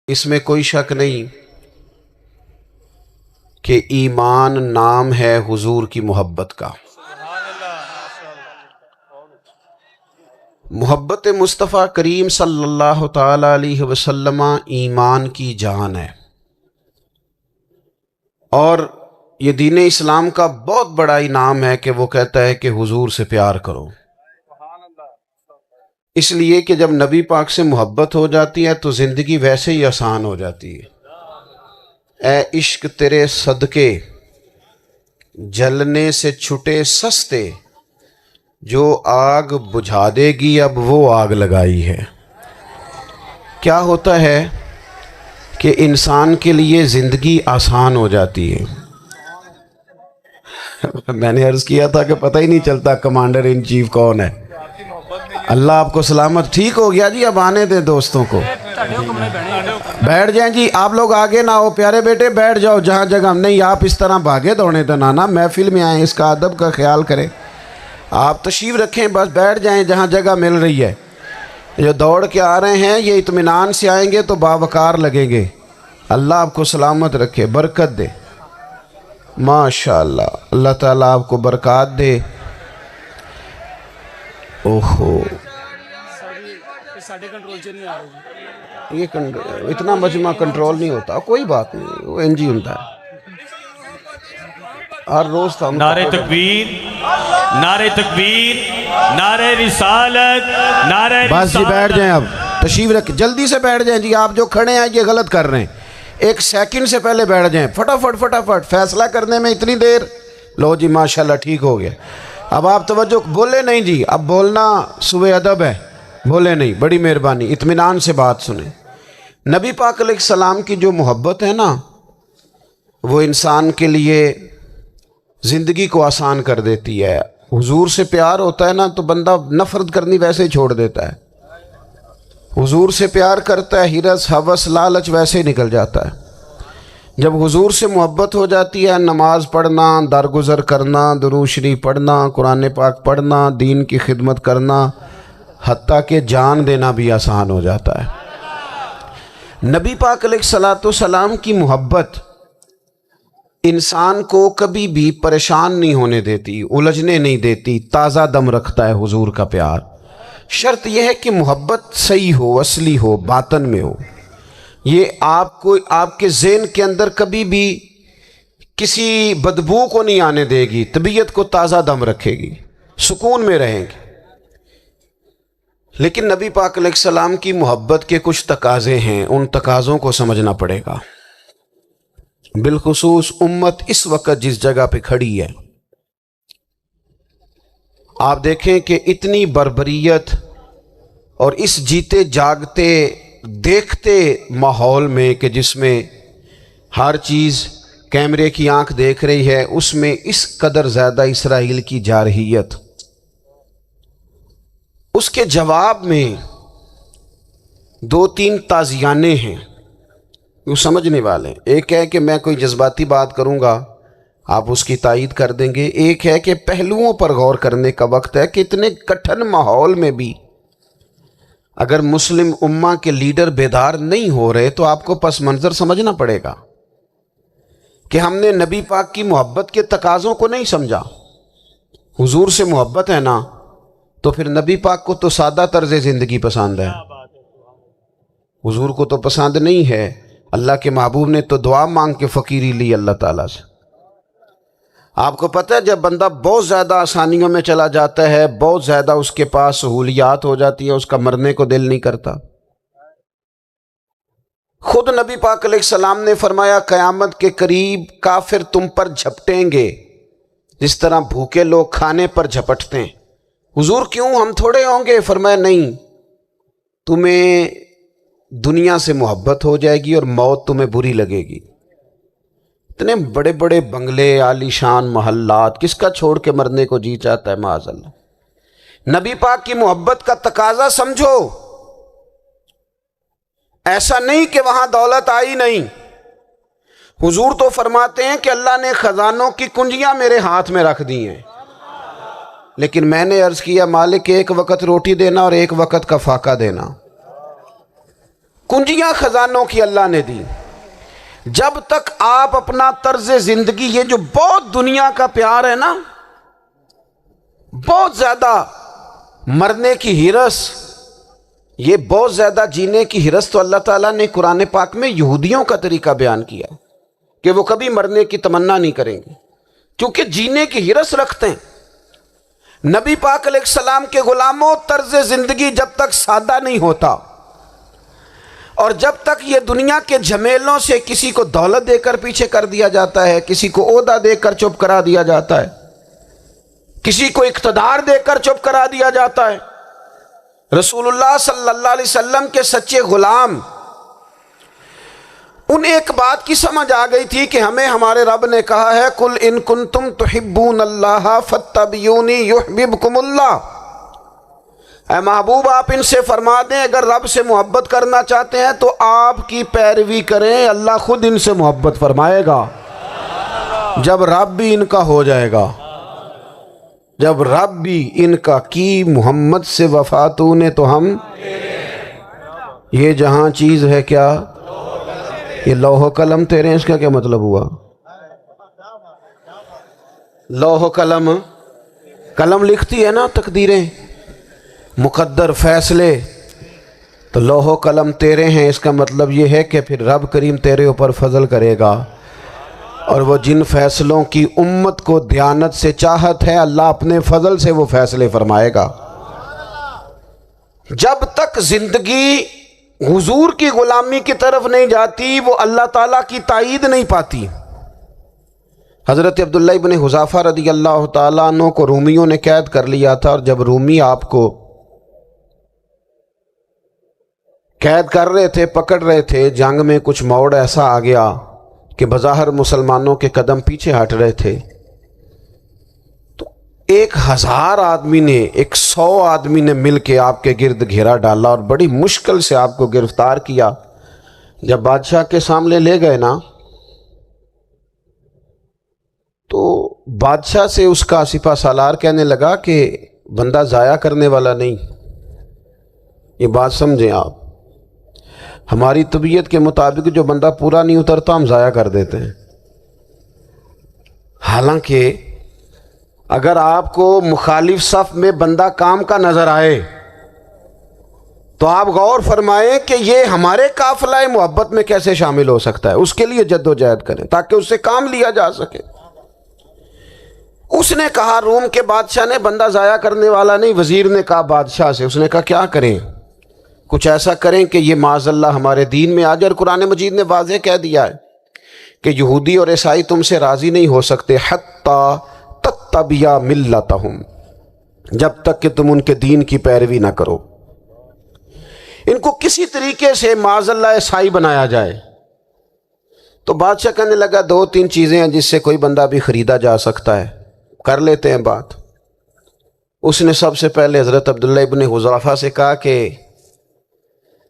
اس میں کوئی شک نہیں کہ ایمان نام ہے حضور کی محبت کا۔ محبت مصطفیٰ کریم صلی اللہ تعالی علیہ وسلم ایمان کی جان ہے، اور یہ دین اسلام کا بہت بڑا انعام ہے کہ وہ کہتا ہے کہ حضور سے پیار کرو، اس لیے کہ جب نبی پاک سے محبت ہو جاتی ہے تو زندگی ویسے ہی آسان ہو جاتی ہے۔ اے عشق تیرے صدقے جلنے سے چھٹے سستے، جو آگ بجھا دے گی اب وہ آگ لگائی ہے۔ کیا ہوتا ہے کہ انسان کے لیے زندگی آسان ہو جاتی ہے۔ میں نے عرض کیا تھا کہ پتہ ہی نہیں چلتا کمانڈر ان چیف کون ہے۔ اللہ آپ کو سلامت۔ ٹھیک ہو گیا جی، اب آنے دیں دوستوں کو، بیٹھ جائیں جی۔ آپ لوگ آگے نہ ہو پیارے بیٹے، بیٹھ جاؤ جہاں جگہ نہیں۔ آپ اس طرح بھاگے دوڑے تو نانا، محفل میں آئیں، اس کا ادب کا خیال کریں۔ آپ تشریف رکھیں، بس بیٹھ جائیں جہاں جگہ مل رہی ہے۔ جو دوڑ کے آ رہے ہیں یہ اطمینان سے آئیں گے تو باوقار لگیں گے۔ اللہ آپ کو سلامت رکھے، برکت دے، ماشاءاللہ۔ اللہ تعالیٰ آپ کو برکات دے۔ اوہو، یہ اتنا مجمع کنٹرول نہیں ہوتا، کوئی بات نہیں، وہ انجی ہوتا ہے ہر روز تھا۔ نعرہ تکبیر، نعرہ تکبیر، نعرہ رسالت، نعرہ رسالت۔ بس جی بیٹھ جائیں، اب تشریف رکھ، جلدی سے بیٹھ جائیں جی۔ آپ جو کھڑے ہیں یہ غلط کر رہے ہیں، ایک سیکنڈ سے پہلے بیٹھ جائیں، فٹافٹ فٹافٹ۔ فیصلہ کرنے میں اتنی دیر؟ لو جی ماشاءاللہ ٹھیک ہو گیا۔ اب آپ توجہ، بولے نہیں جی، اب بولنا سوء ادب ہے، بولے نہیں، بڑی مہربانی، اطمینان سے بات سنیں۔ نبی پاک علیہ السلام کی جو محبت ہے نا، وہ انسان کے لیے زندگی کو آسان کر دیتی ہے۔ حضور سے پیار ہوتا ہے نا تو بندہ نفرت کرنی ویسے ہی چھوڑ دیتا ہے۔ حضور سے پیار کرتا ہے، ہرس ہوس لالچ ویسے ہی نکل جاتا ہے۔ جب حضور سے محبت ہو جاتی ہے، نماز پڑھنا، درگزر کرنا، درود شریف پڑھنا، قرآن پاک پڑھنا، دین کی خدمت کرنا، حتیٰ کہ جان دینا بھی آسان ہو جاتا ہے۔ نبی پاک علیہ السلام کی محبت انسان کو کبھی بھی پریشان نہیں ہونے دیتی، الجھنے نہیں دیتی، تازہ دم رکھتا ہے حضور کا پیار۔ شرط یہ ہے کہ محبت صحیح ہو، اصلی ہو، باطن میں ہو۔ یہ آپ کو، آپ کے ذہن کے اندر کبھی بھی کسی بدبو کو نہیں آنے دے گی، طبیعت کو تازہ دم رکھے گی، سکون میں رہیں گے۔ لیکن نبی پاک علیہ السلام کی محبت کے کچھ تقاضے ہیں، ان تقاضوں کو سمجھنا پڑے گا۔ بالخصوص امت اس وقت جس جگہ پہ کھڑی ہے، آپ دیکھیں کہ اتنی بربریت اور اس جیتے جاگتے دیکھتے ماحول میں کہ جس میں ہر چیز کیمرے کی آنکھ دیکھ رہی ہے، اس میں اس قدر زیادہ اسرائیل کی جارحیت، اس کے جواب میں دو تین تازیانے ہیں وہ سمجھنے والے۔ ایک ہے کہ میں کوئی جذباتی بات کروں گا، آپ اس کی تائید کر دیں گے۔ ایک ہے کہ پہلوؤں پر غور کرنے کا وقت ہے کہ اتنے کٹھن ماحول میں بھی اگر مسلم امہ کے لیڈر بیدار نہیں ہو رہے تو آپ کو پس منظر سمجھنا پڑے گا کہ ہم نے نبی پاک کی محبت کے تقاضوں کو نہیں سمجھا۔ حضور سے محبت ہے نا تو پھر نبی پاک کو تو سادہ طرز زندگی پسند ہے، حضور کو تو پسند نہیں ہے۔ اللہ کے محبوب نے تو دعا مانگ کے فقیری لی اللہ تعالیٰ سے۔ آپ کو پتہ ہے جب بندہ بہت زیادہ آسانیوں میں چلا جاتا ہے، بہت زیادہ اس کے پاس سہولیات ہو جاتی ہے، اس کا مرنے کو دل نہیں کرتا۔ خود نبی پاک علیہ السلام نے فرمایا قیامت کے قریب کافر تم پر جھپٹیں گے جس طرح بھوکے لوگ کھانے پر جھپٹتے ہیں۔ حضور کیوں، ہم تھوڑے ہوں گے؟ فرمایا نہیں، تمہیں دنیا سے محبت ہو جائے گی اور موت تمہیں بری لگے گی۔ اتنے بڑے بڑے بنگلے، عالی شان محلات، کس کا چھوڑ کے مرنے کو جی چاہتا ہے معاذ اللہ۔ نبی پاک کی محبت کا تقاضا سمجھو، ایسا نہیں کہ وہاں دولت آئی نہیں۔ حضور تو فرماتے ہیں کہ اللہ نے خزانوں کی کنجیاں میرے ہاتھ میں رکھ دی ہیں، لیکن میں نے عرض کیا مالک ایک وقت روٹی دینا اور ایک وقت کا فاقہ دینا۔ کنجیاں خزانوں کی اللہ نے دی. جب تک آپ اپنا طرز زندگی، یہ جو بہت دنیا کا پیار ہے نا، بہت زیادہ مرنے کی ہرس، یہ بہت زیادہ جینے کی ہرس، تو اللہ تعالیٰ نے قرآن پاک میں یہودیوں کا طریقہ بیان کیا کہ وہ کبھی مرنے کی تمنا نہیں کریں گے کیونکہ جینے کی ہرس رکھتے ہیں. نبی پاک علیہ السلام کے غلاموں، طرز زندگی جب تک سادہ نہیں ہوتا اور جب تک یہ دنیا کے جھمیلوں سے کسی کو دولت دے کر پیچھے کر دیا جاتا ہے، کسی کو عہدہ دے کر چپ کرا دیا جاتا ہے، کسی کو اقتدار دے کر چپ کرا دیا جاتا ہے، رسول اللہ صلی اللہ علیہ وسلم کے سچے غلام، ان ایک بات کی سمجھ آ گئی تھی کہ ہمیں ہمارے رب نے کہا ہے قُلْ إِن كُنتُمْ تُحِبُّونَ اللَّهَ فَاتَّبِعُونِي يُحْبِبْكُمُ اللَّهُ. اے محبوب آپ ان سے فرما دیں اگر رب سے محبت کرنا چاہتے ہیں تو آپ کی پیروی کریں، اللہ خود ان سے محبت فرمائے گا. جب رب بھی ان کا ہو جائے گا، جب رب بھی ان کا کی محمد سے وفا تو نے تو ہم، یہ جہاں چیز ہے کیا، یہ لوح و قلم تیرے، اس کا کیا مطلب ہوا؟ لوح و قلم، قلم لکھتی ہے نا تقدیریں، مقدر فیصلے، تو لوح و قلم تیرے ہیں، اس کا مطلب یہ ہے کہ پھر رب کریم تیرے اوپر فضل کرے گا، اور وہ جن فیصلوں کی امت کو دیانت سے چاہت ہے اللہ اپنے فضل سے وہ فیصلے فرمائے گا. جب تک زندگی حضور کی غلامی کی طرف نہیں جاتی وہ اللہ تعالیٰ کی تائید نہیں پاتی. حضرت عبداللہ ابن حذافہ رضی اللہ تعالیٰ عنہ کو رومیوں نے قید کر لیا تھا، اور جب رومی آپ کو قید کر رہے تھے، پکڑ رہے تھے، جنگ میں کچھ موڑ ایسا آ گیا کہ بظاہر مسلمانوں کے قدم پیچھے ہٹ رہے تھے، تو 1000 آدمی نے، 100 آدمی نے مل کے آپ کے گرد گھیرا ڈالا اور بڑی مشکل سے آپ کو گرفتار کیا. جب بادشاہ کے سامنے لے گئے نا تو بادشاہ سے اس کا سپہ سالار کہنے لگا کہ بندہ ضائع کرنے والا نہیں. یہ بات سمجھیں آپ، ہماری طبیعت کے مطابق جو بندہ پورا نہیں اترتا ہم ضائع کر دیتے ہیں. حالانکہ اگر آپ کو مخالف صف میں بندہ کام کا نظر آئے تو آپ غور فرمائیں کہ یہ ہمارے قافلہ محبت میں کیسے شامل ہو سکتا ہے، اس کے لیے جد و جہد کریں تاکہ اس سے کام لیا جا سکے. اس نے کہا، روم کے بادشاہ نے، بندہ ضائع کرنے والا نہیں. وزیر نے کہا بادشاہ سے، اس نے کہا کیا کریں، کچھ ایسا کریں کہ یہ معاذ اللہ ہمارے دین میں آ جائے. اور قرآن مجید نے واضح کہہ دیا ہے کہ یہودی اور عیسائی تم سے راضی نہیں ہو سکتے حتی تتبع ملتہم، جب تک کہ تم ان کے دین کی پیروی نہ کرو. ان کو کسی طریقے سے معاذ اللہ عیسائی بنایا جائے. تو بادشاہ کہنے لگا 2-3 چیزیں ہیں جس سے کوئی بندہ بھی خریدا جا سکتا ہے، کر لیتے ہیں بات. اس نے سب سے پہلے حضرت عبداللہ ابن حذافہ سے کہا کہ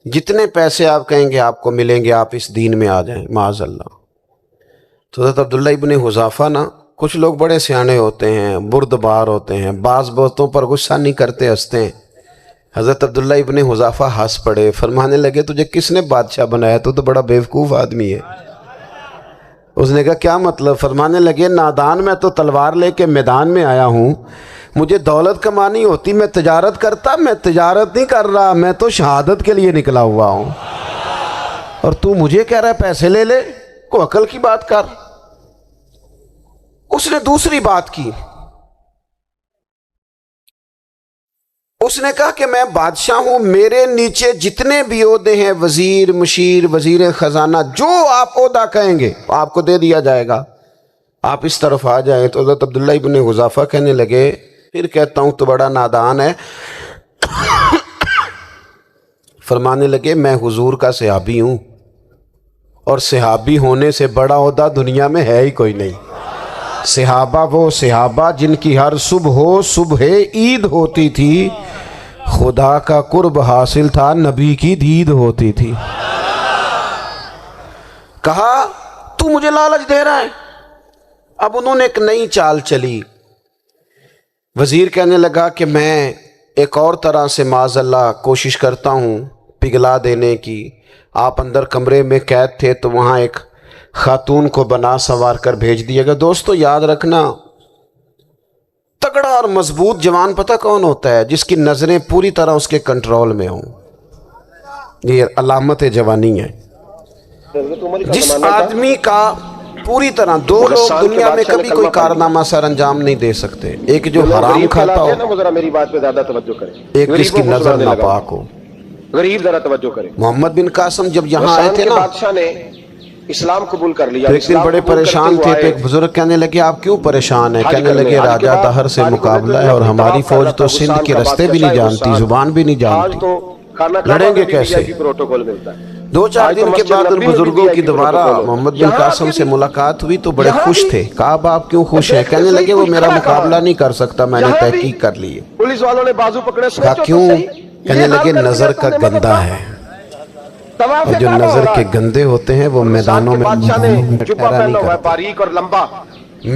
جتنے پیسے آپ کہیں گے آپ کو ملیں گے، آپ اس دین میں آ جائیں معاذ اللہ. تو حضرت عبداللہ ابن حذافہ نا، کچھ لوگ بڑے سیانے ہوتے ہیں، بردبار ہوتے ہیں، بعض باتوں پر غصہ نہیں کرتے، ہنستے ہیں. حضرت عبداللہ ابن حذافہ ہنس پڑے، فرمانے لگے تجھے کس نے بادشاہ بنایا، تو بڑا بیوقوف آدمی ہے. اس نے کہا کیا مطلب؟ فرمانے لگے نادان، میں تو تلوار لے کے میدان میں آیا ہوں، مجھے دولت کمانی ہوتی میں تجارت کرتا، میں تجارت نہیں کر رہا، میں تو شہادت کے لیے نکلا ہوا ہوں، اور تو مجھے کہہ رہا ہے پیسے لے لے، کو عقل کی بات کر. اس نے دوسری بات کی، اس نے کہا کہ میں بادشاہ ہوں، میرے نیچے جتنے بھی عہدے ہیں، وزیر، مشیر، وزیر خزانہ، جو آپ عہدہ کہیں گے آپ کو دے دیا جائے گا، آپ اس طرف آ جائیں. تو حضرت عبداللہ ابن حذافہ کہنے لگے پھر کہتا ہوں تو بڑا نادان ہے. فرمانے لگے میں حضور کا صحابی ہوں، اور صحابی ہونے سے بڑا عہدہ دنیا میں ہے ہی کوئی نہیں. صحابہ وہ صحابہ جن کی ہر صبح عید ہوتی تھی، خدا کا قرب حاصل تھا، نبی کی دید ہوتی تھی. کہا تو مجھے لالچ دے رہا ہے. اب انہوں نے ایک نئی چال چلی. وزیر کہنے لگا کہ میں ایک اور طرح سے معاذ اللہ کوشش کرتا ہوں پگھلا دینے کی. آپ اندر کمرے میں قید تھے تو وہاں ایک خاتون کو بنا سنوار کر بھیج دیا گیا۔ دوستو یاد رکھنا، تگڑا اور مضبوط جوان پتہ کون ہوتا ہے؟ جس کی نظریں پوری طرح اس کے کنٹرول میں ہوں۔ یہ علامت جوانی ہے۔ جس آدمی کا پوری طرح، دو لوگ دنیا میں کبھی کوئی کارنامہ سر انجام نہیں دے سکتے، ایک جو حرام کھاتا ہو، میری بات پہ زیادہ توجہ کریں، ایک جس کی نظر ناپاک ہو۔ غریب ذرا توجہ کریں۔ محمد بن قاسم جب یہاں آئے تھے نا، بادشاہ نے اسلام قبول کر لیا، تو ایک دن بڑے پریشان تھے، تو ایک بزرگ کہنے لگے آپ کیوں پریشان ہیں؟ کہنے لگے راجہ دہر سے مقابلہ ہے اور ہماری فوج تو سندھ کے رستے بھی نہیں جانتی، زبان بھی نہیں جانتی، لڑیں گے کیسے؟ پروٹوکول ملتا ہے۔ 2-4 دن کے بعد ان بزرگوں کی دوبارہ محمد بن قاسم سے ملاقات ہوئی تو بڑے خوش تھے۔ کہا آپ کیوں خوش ہیں؟ کہنے لگے وہ میرا مقابلہ نہیں کر سکتا، میں نے تحقیق کر لی ہے۔ پولیس والوں نے بازو پکڑے، کہا کیوں؟ کہنے لگے نظر کا گندہ ہے، اور جو نظر کے گندے ہوتے ہیں وہ میدانوں میں ٹھہرا نہیں کرتے۔ باریک اور لمبا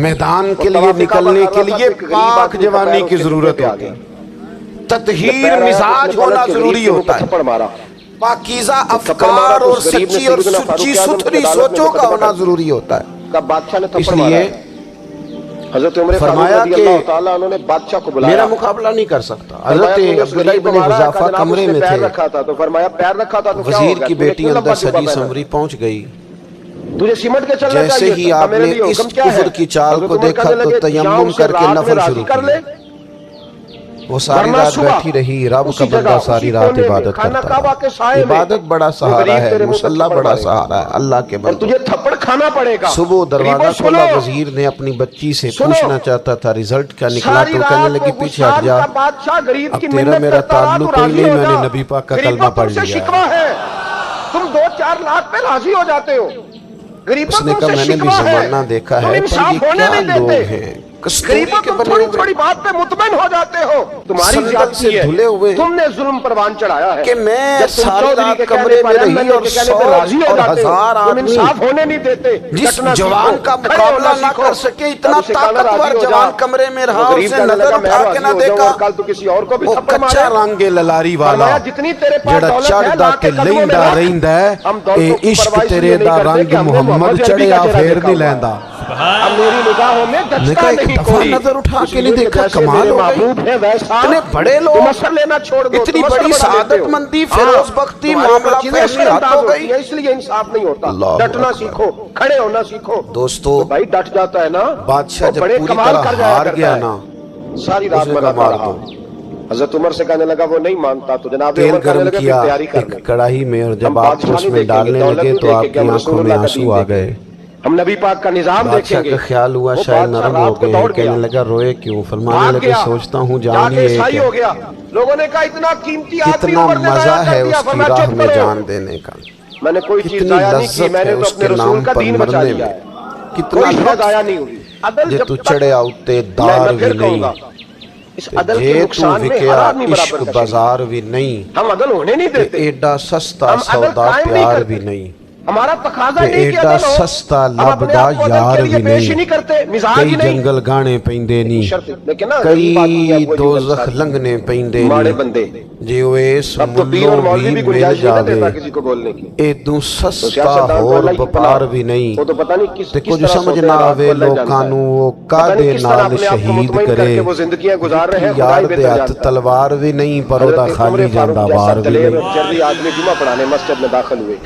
میدان کے لیے نکلنے کے لیے پاک جوانی کی ضرورت ہوتی ہے، تطہیر مزاج ہونا ضروری ہوتا ہے، پاکیزہ افکار اور سچی اور سچی ستھری سوچوں کا ہونا ضروری ہوتا ہے۔ اس لیے حضرت عمر فرمایا رضی کہ اللہ تعالیٰ انہوں نے بادشاہ کو بلایا، میرا مقابلہ نہیں کر سکتا۔ حضرت عبداللہ بن حذافہ کمرے میں تھے، تو فرمایا پیر رکھا تھا تو وزیر کی بیٹی اندر سجی سنوری پہنچ گئی۔ تجھے سمٹ کے چلنا چاہیے، جیسے ہی آپ نے اس کفر کی چال کو دیکھا تو تیمم کر کے نفل شروع کیا۔ وہ ساری رات بیٹھی رہی، رب کا بندہ ساری رات عبادت کرتا رہا۔ عبادت بڑا سہارا ہے، مصلی بڑا سہارا ہے اللہ کے بندے۔ تجھے تھپڑ کھانا پڑے گا۔ صبح دروازہ کھولا، وزیر نے اپنی بچی سے پوچھنا چاہتا تھا ریزلٹ کیا نکلا، تو کہنے لگی پیچھے ہٹ جا، اب تیرا میرا تعلق ہی نہیں، میں نے نبی پاک کا کلمہ پڑھ لیا ہے۔ تم 2-4 لاکھ پہ راضی ہو جاتے ہو۔ اس نے کہا میں نے بھی زمانہ دیکھا ہے، پر یہ کیا لوگ ہیں، کستوری کے بنے ہوئے، تھوڑی بات پہ مطمئن ہو جاتے ہو، تمہاری سندل سے دھلے ہوئے، تم نے ظلم پروان چڑھایا ہے کہ میں ساری رات کمرے میں رہی اور 100 اور 1000 آدمی ہونے نہیں دیتے، جس جوان کا مقابلہ نہ کر سکے، اتنا طاقتور جوان کمرے میں رہا، اسے نظر اٹھا کے نہ دیکھا، کل تو کسی اور کو بھی وہ کچا رنگ للاری والا جڑا چڑھدا تے لیندا رہندا ہے، اے عشق تیرے دا رنگ محمد چڑھیا پھر نہیں لیندا۔ میری نگاہوں میں دچتا نہیں کوئی، نظر اٹھا کے نہیں دیکھا، کمال ہو گئی۔ اتنے بڑے لوگ، اتنی بڑی سعادت مندی، فیروز بختی، معاملہ فہمی حد ہو گئی۔ اس لیے انصاف نہیں ہوتا، ڈٹنا سیکھو، کھڑے ہونا سیکھو۔ دوستو بھائی ڈٹ جاتا ہے نا، بادشاہ جب پوری طرح ہار گیا نا، ساری رات مناتا رہا۔ حضرت عمر سے کہنے لگا وہ نہیں مانتا، تو جناب تیل گرم کیا ایک کڑاہی میں، اور جب آپ اس میں ڈالنے لگے تو آپ کی آنکھوں میں آنسو آ گئے۔ ہم نبی پاک کا نظام دیکھیں بادشاہ گے۔ کا خیال ہوا شاید نرم ہو گئے ہیں، کہنے لگا روئے کیوں؟ فرمانے لگے سوچتا ہوں جان ہی ایک ہے، لوگوں نے کہا اتنا قیمتی کتنا مزہ ہے اس کی راہ میں جان دینے کا، میں نے کوئی چیز کتنی ضائع نہیں کی، لذت میں ہے نے تو اس اپنے کے رسول نام کا پر دین بچا مرنے لیا میں، ہے، کتنا کوئی شاید ضائع لطف نہیں ہوئی۔ عدل جے جب تو چڑھے آؤتے دار بھی نہیں، اس عدل کے جے تو نقصان میں وکیا ہر آدمی عشق برابر کا بازار بھی نہیں، ہم عدل ہونے نہیں دیتے، ایڈا سستا ہم عدل سودا قائم نہیں پیار کرتے، بھی نہیں، ہمارا تقاضا نہیں کہ ایڈا عدل ہو، سستا ہم اپنے لبدا آپ کو عدل یار کے لیے بھی پیش ہی نہیں، نہیں کرتے، مزاج کئی ہی نہیں۔ جنگل گانے پیندے نہیں، شرط لیکن نا غریب آدمی ہے کئی وہ دوزخ لنگنے پیندے ماڑے نہیں، بندے۔ جے اویس اب تو پیر اور ملوں مولوی بھی بھی مل گنجائش نہیں جاوے، دیتا کسی کو بولنے کی۔ ایدوں تو سستا سیاستدان تو ہور اللہ ہی بپار پناہ، بھی نہیں، وہ تو پتہ نہیں کس دیکھو جو طرح سمجھ سوتے نہ ہیں، رات کو آوے اللہ لوکاں جانتا نو ہے۔ وہ پتہ کعدے نہیں کس طرح نال اپنے آپ کو شہید مطمئن کر کرے، کے وہ زندگیاں گزار رہے ہیں، خدا یار ہی دے بہتر ہاتھ جانتا ہے۔ تلوار بھی نہیں، پر حضرت دا عمر خالی فاروق جاندہ جیسا وار بھی دلیر نہیں۔ اور جرری آدمی جمعہ پڑھانے مسجد میں داخل ہوئے،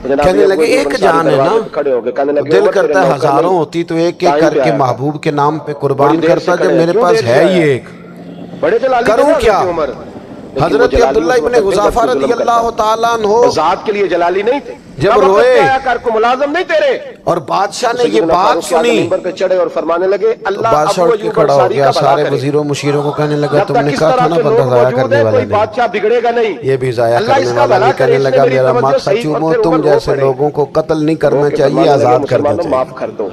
کہنے لگے ایک جان ہے نا، دل کرتا ہے ہزاروں ہوتی تو ایک ایک کر کے محبوب کے نام پہ قربان کرتا، جب میرے پاس ہے ہی ایک، کروں کیا؟ حضرت عبداللہ ابن حذافہ رضی اللہ تعالیٰ عنہ ذات کے لیے جلالی نہیں تھے، جب روئے کو ملازم نہیں تیرے، اور بادشاہ نے یہ بات سنی، منبر پہ چڑھے اور فرمانے لگے اللہ بادشاہ اٹھ کے کھڑا ہو گیا، سارے وزیروں مشیروں کو کہنے لگا تم نے کہا تھا نا بندہ ضائع کرنے والا نہیں، بادشاہ بگڑے گا نہیں، یہ بھی ضائع کرنے والا نہیں، کہنے لگا میرا ماتھا چومو، تم جیسے لوگوں کو قتل نہیں کرنا چاہیے، آزاد کرنا چاہیے۔ معاف کر دو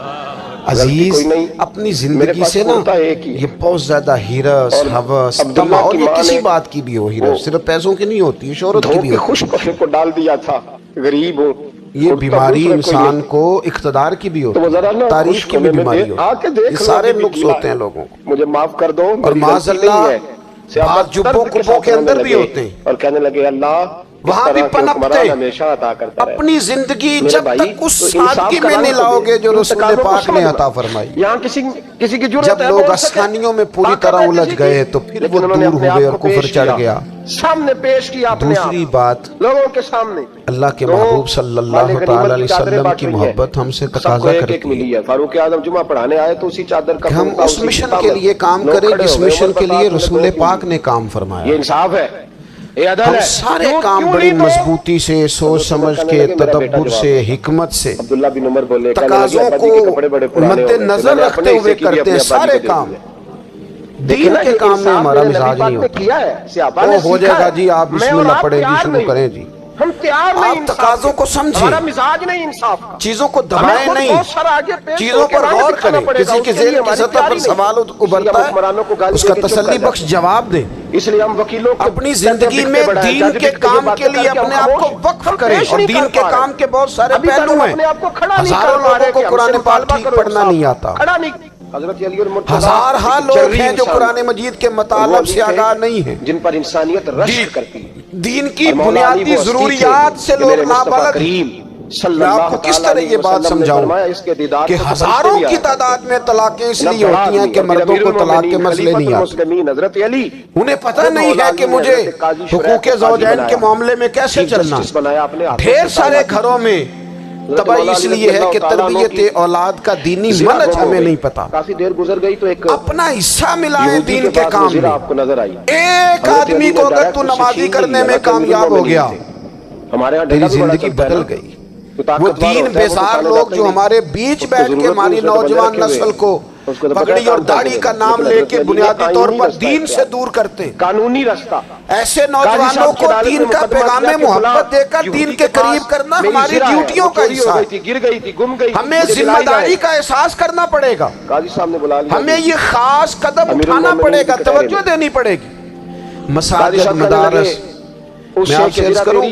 عزیز اپنی زندگی سے نا یہ بہت زیادہ ہیرس، حوث، طمع، اور یہ کسی بات کی بھی ہو، ہیرس صرف پیسوں کی نہیں ہوتی، شہرت کی بھی ہوتی، خوش پخے کو ڈال دیا تھا، غریب ہوں، یہ بیماری انسان کو اقتدار کی بھی ہوتی ہے، تاریخ کی بھی بیماری ہوتی ہے، یہ سارے نقص ہوتے ہیں لوگوں کو، مجھے معاف کر دو، اور معاذ اللہ بعض جبوں کبوں کے اندر بھی ہوتے ہیں، اور کہنے لگے اللہ وہاں بھی پنپتے اپنی زندگی جب تک اس سادگی میں نہیں لاؤ گے جو رسول پاک نے عطا فرمائی. یہاں کسی کی ضرورت جب لوگ آسانیوں میں پوری طرح الجھ گئے تو پھر وہ دور ہوئے اور کفر چڑھ گیا. سامنے پیش کیا اپنے آپ دوسری بات لوگوں کے سامنے اللہ کے محبوب صلی اللہ تعالی علیہ وسلم کی محبت ہم سے تقاضا کرتی ہے فاروق اعظم جمعہ پڑھانے آئے تو اسی چادر کا کہ ہم اس مشن کے لیے کام کریں جس مشن کے لیے رسول پاک نے کام یہ فرمایا. انصاف ہے، یہ عدل ہم ہے. سارے کام بڑی مضبوطی سے سوچ سمجھ کے تدبر سے حکمت سے عبداللہ بن عمر بولے تقاضوں کو مد نظر رکھتے ہوئے کرتے ہیں. سارے کام دین کے کام میں ہمارا مزاج نہیں ہوتا. وہ ہو جائے گا جی، آپ بسم اللہ پڑھیں جی، شروع کریں جی. ہم تیار نہیں، آپ تقاضوں کو سمجھیں، ہمارا مزاج نہیں انصاف کا. چیزوں کو دبائیں نہیں، چیزوں پر غور کریں. کسی کے ذہن کی سطح پر سوال ابھرتا ہے اس کا تسلی بخش جواب دیں. اس لیے ہم وکیلوں کو اپنی زندگی میں دین کے کام کے لیے اپنے آپ کو وقف کریں. اور دین کے کام کے بہت سارے پہلو ہیں. ہزاروں لوگوں کو قرآن پاک ٹھیک پڑھنا نہیں آتا. ہزارہا لوگ ہیں جو قرآن مجید کے مطالب سے آگاہ نہیں ہیں. جن پر انسانیت رشک کرتی ہے. دین کی بنیادی ضروریات سے لوگ نابلد. میں آپ کو کس طرح یہ بات سمجھاؤں کہ ہزاروں کی تعداد میں طلاقیں اس لیے ہوتی ہیں کہ مردوں کو طلاق کے مسئلے نہیں آتے. انہیں پتہ نہیں ہے کہ مجھے حقوق زوجین کے معاملے میں کیسے چلنا. ڈھیر سارے گھروں میں تباہی اس لیے ہے کہ تربیت اولاد کا دینی منہج ہمیں نہیں پتا. کافی دیر گزر گئی تو ایک اپنا حصہ ملائیں دین کے کام میں. آپ کو نظر آئی ایک آدمی کو اگر تو نمازی کرنے میں کامیاب ہو گیا، ہمارے ہاں تیری زندگی بدل گئی. وہ دین بیزار لوگ جو ہمارے بیچ بیٹھ کے ہماری نوجوان نسل کو پگڑی اور داڑھی کا نام لے کے بنیادی طور پر دین سے دور کرتے ہیں، قانونی رستہ ایسے نوجوانوں کو دین کا پیغام محبت دے کر دین کے قریب کرنا ہماری ڈیوٹیوں کا حصہ ہے. گر گئی تھی، گم گئی. ہمیں ذمہ داری کا احساس کرنا پڑے گا. قاضی صاحب نے بلا لیا. ہمیں یہ خاص قدم اٹھانا پڑے گا، توجہ دینی پڑے گی. مساجد، مدارس، میں آپ سے عرض کروں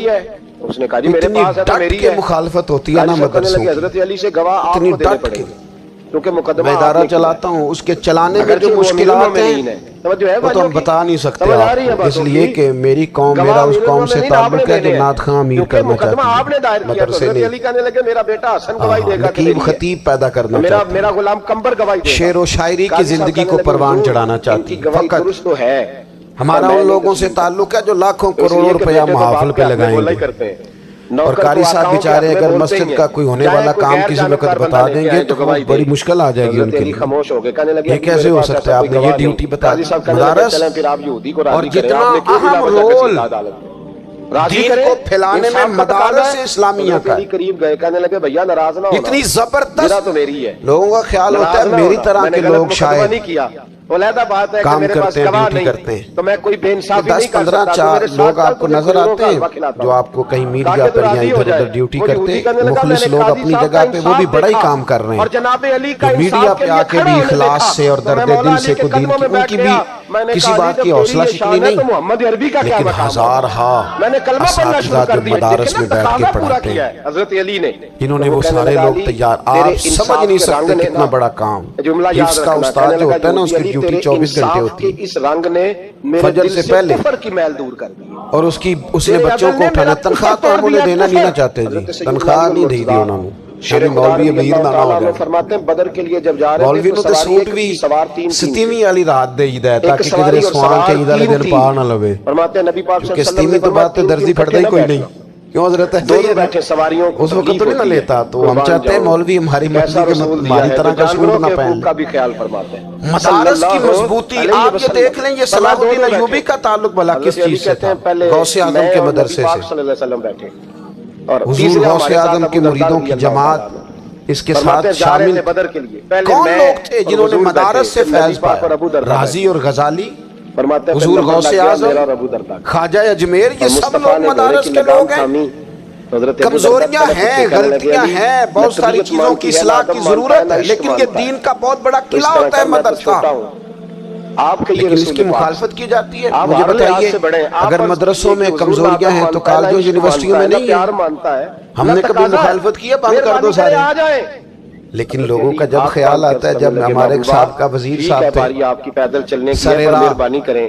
اس نے کہا جی میرے اتنی پاس ہے تو ڈٹ میری کے ہے. مخالفت ہوتی ہے نا مدرسوں کی، حضرت علی سے گواہ آپ اتنی کو دینے ڈٹ پڑے کے. گا کیونکہ مقدمہ میں ادارہ چلاتا ہوں، اس کے چلانے میں جو مشکلات ہیں وہ تو ہم بتا نہیں سکتے آپ، اس لیے کہ میری قوم میرا اس قوم سے تعلق ہے جو نعت خواں امیر کرنا چاہتی ہے. مدرسے نہیں، نقیب خطیب پیدا کرنا چاہتی ہے، میرا غلام کمبر گواہی دے گا. شعر و شاعری کی زندگی کو پروان چڑھانا چاہتی ہے. فقط ہمارا ان لوگوں سے تعلق ہے جو لاکھوں کروڑوں روپیہ محافل پہ لگائیں گے. اور قاری صاحب بیچارے اگر مسجد کا کوئی ہونے والا کام کسی وقت بتا دیں گے تو بڑی مشکل آ جائے گی ان کے لیے. یہ کیسے ہو سکتا ہے؟ آپ نے یہ ڈیوٹی بتا دی. مدارس اور جتنا اہم رول دین کو پھیلانے میں مدارس اسلامیہ کا ہے، قریب گئے کہنے لگے بھیا ناراض نہ ہونا، اتنی زبردست تو میری ہے. لوگوں کا خیال ہوتا ہے میری طرح کے لوگ شاید علیحدہ بات ہے کہ کام میرے پاس کرتے ہیں، گواہ ڈیوٹی نہیں کرتے ہیں. تو میں کوئی بے انصافی نہیں کر 10-15 سکتا. چار لوگ آپ کو نظر آتے ہیں جو آپ کو کہیں میڈیا پر یا ادھر ادھر ڈیوٹی کرتے ہیں. مخلص لوگ اپنی جگہ پہ وہ بھی بڑا ہی کام کر رہے اور جناب علی کا ہیں. میڈیا پہ آ کے بھی اخلاص سے اور درد دل سے کو دین کی ان کی بھی کسی بات کی حوصلہ شکنی نہیں، محمد عربی کا کیا لیکن ہزارہا میں نے کلمہ پڑھنا شروع اساتذہ کر جو دیا. مدارس میں بیٹھ کے پڑھاتے ہیں، حضرت علی نے انہوں نے وہ سارے لوگ تیار. آپ سمجھ نہیں سکتے کتنا بڑا کام. حفظ کا استاد جو ہوتا ہے نا اس کی ڈیوٹی 24 گھنٹے ہوتی ہے. اس رنگ نے میرے فجر دل سے سے پہلے کفر کی میل دور کر دی. اور اس نے بچوں کو اٹھانا. تنخواہ تو ہم انہیں دینا نہیں نہ چاہتے جی، تنخواہ نہیں دی انہوں نے. مولوی امیر نہ ہو جائے. فرماتے ہیں بدر کے لیے جب جا رہے مولوی نو تے سوٹ بھی 27ویں والی رات دے عید ہے تاکہ کدھر سوان کے عید والے دن پا نہ لوے. فرماتے ہیں نبی پاک صلی اللہ علیہ وسلم تو بات درزی پھڑتا ہی کوئی نہیں. کیوں حضرت ہے دونوں بیٹھے سواریوں اس وقت تو نہیں نہ لیتا. تو ہم چاہتے ہیں مولوی ہماری مسجد کے ہماری طرح کا سوٹ نہ پہن. کا بھی خیال فرماتے ہیں. مدارس کی مضبوطی آپ یہ دیکھ لیں. یہ صلاح الدین ایوبی کا تعلق بھلا کس چیز سے تھا؟ غوث اعظم کے مدرسے سے. صلی اللہ علیہ وسلم بیٹھے اور حضور غوث اعظم کے مریدوں کی جماعت اس کے ساتھ شامل. کون لوگ تھے جنہوں نے مدارس سے فیض پایا؟ رازی اور غزالی، حضور غوث اعظم، خواجہ اجمیر، یہ سب لوگ مدارس کے لوگ ہیں. کمزوریاں ہیں، غلطیاں ہیں، بہت ساری چیزوں کی اصلاح کی ضرورت ہے، لیکن یہ دین کا بہت بڑا قلعہ ہوتا ہے مدرسہ. لیکن اس کی مخالفت کی جاتی ہے. مجھے بتائیے اگر مدرسوں میں کمزوریاں ہیں تو کالجوں یونیورسٹیوں میں نہیں ہیں. ہم نے کبھی مخالفت کی ہے؟ بند کر دو سارے. لیکن لوگوں کا جب خیال آتا ہے، جب ہمارے سابقہ وزیر صاحب تھے آپ کی پیدل چلنے کی سریرا مہربانی کریں